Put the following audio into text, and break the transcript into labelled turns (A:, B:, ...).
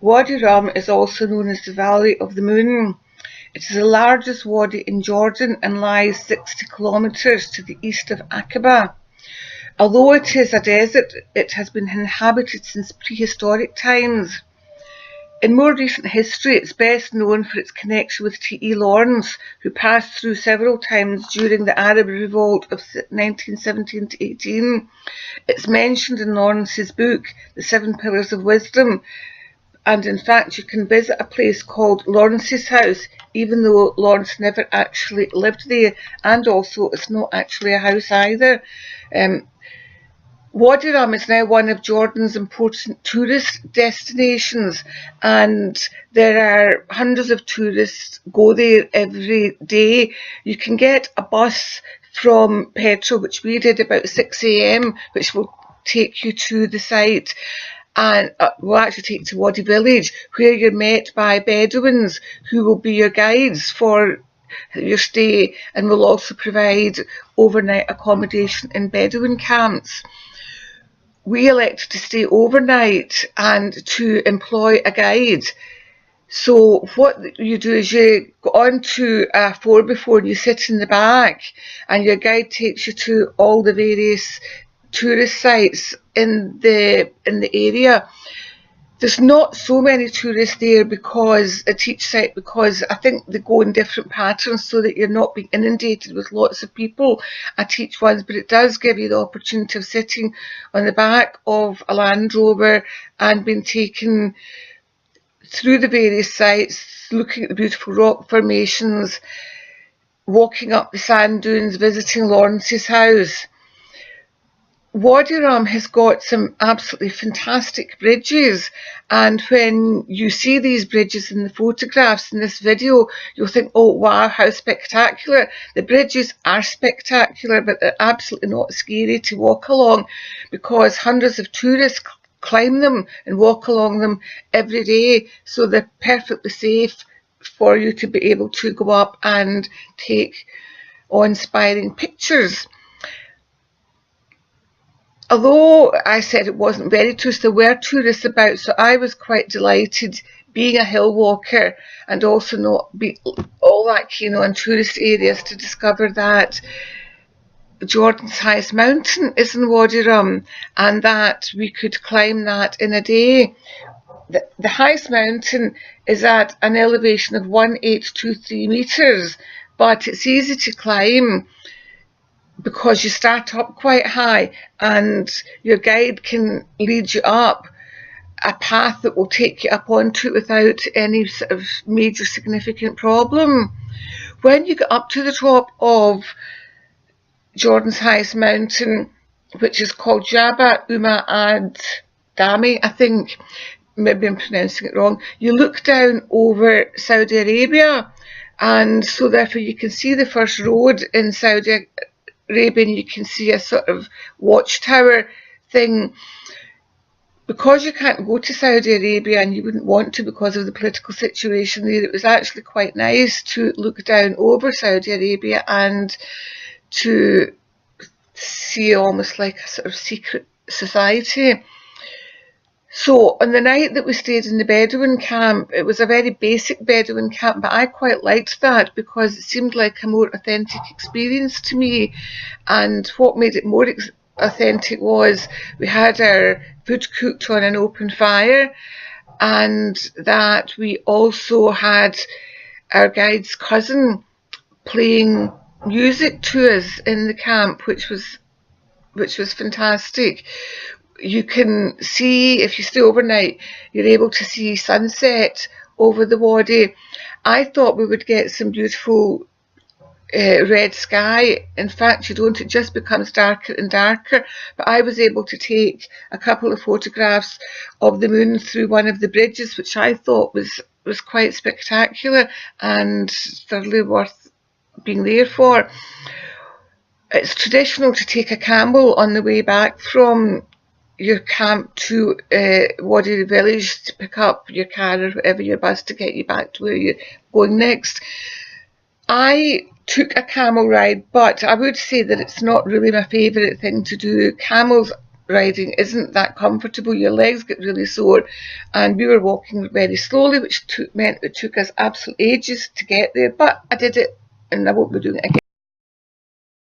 A: Wadi Rum is also known as the Valley of the Moon. It is the largest wadi in Jordan and lies 60 kilometres to the east of Aqaba. Although it is a desert, it has been inhabited since prehistoric times. In more recent history, it's best known for its connection with T.E. Lawrence, who passed through several times during the Arab Revolt of 1917–18. It's mentioned in Lawrence's book, The Seven Pillars of Wisdom, and in fact you can visit a place called Lawrence's house, even though Lawrence never actually lived there, and also it's not actually a house either. Wadi Rum is now one of Jordan's important tourist destinations, and there are hundreds of tourists go there every day. You can get a bus from Petrol, which we did about 6 a.m, which will take you to the site, and will actually take you to Wadi Village, where you're met by Bedouins who will be your guides for your stay and will also provide overnight accommodation in Bedouin camps. We elected to stay overnight and to employ a guide. So what you do is you go onto a 4x4 and you sit in the back, and your guide takes you to all the various tourist sites in the area. There's not so many tourists there at each site, because I think they go in different patterns so that you're not being inundated with lots of people at each one, but it does give you the opportunity of sitting on the back of a Land Rover and being taken through the various sites, looking at the beautiful rock formations, walking up the sand dunes, visiting Lawrence's house. Wadi Rum has got some absolutely fantastic bridges, and when you see these bridges in the photographs in this video, you'll think, oh wow, how spectacular. The bridges are spectacular, but they're absolutely not scary to walk along, because hundreds of tourists climb them and walk along them every day, so they're perfectly safe for you to be able to go up and take awe-inspiring pictures. Although I said it wasn't very tourist, there were tourists about, so I was quite delighted, being a hill walker and also not be all that keen on tourist areas, to discover that Jordan's highest mountain is in Wadi Rum, and that we could climb that in a day. The highest mountain is at an elevation of 1823 metres, but it's easy to climb because you start up quite high and your guide can lead you up a path that will take you up onto it without any sort of major significant problem. When you get up to the top of Jordan's highest mountain, which is called Jabal ad Dami, I think, maybe I'm pronouncing it wrong, you look down over Saudi Arabia, and so therefore you can see the first road in Saudi Arabia, and you can see a sort of watchtower thing. Because you can't go to Saudi Arabia, and you wouldn't want to because of the political situation there, it was actually quite nice to look down over Saudi Arabia and to see almost like a sort of secret society. So on the night that we stayed in the Bedouin camp, it was a very basic Bedouin camp, but I quite liked that because it seemed like a more authentic experience to me. And what made it more authentic was we had our food cooked on an open fire, and that we also had our guide's cousin playing music to us in the camp, which was fantastic. You can see, if you stay overnight, you're able to see sunset over the wadi. I thought we would get some beautiful red sky. In fact, you don't, it just becomes darker and darker. But I was able to take a couple of photographs of the moon through one of the bridges, which I thought was quite spectacular and thoroughly worth being there for. It's traditional to take a camel on the way back from your camp to Wadi Village to pick up your car or whatever, your bus, to get you back to where you're going next. I took a camel ride, but I would say that it's not really my favourite thing to do. Camels riding isn't that comfortable. Your legs get really sore, and we were walking very slowly, which meant it took us absolute ages to get there, but I did it, and I won't be doing it again.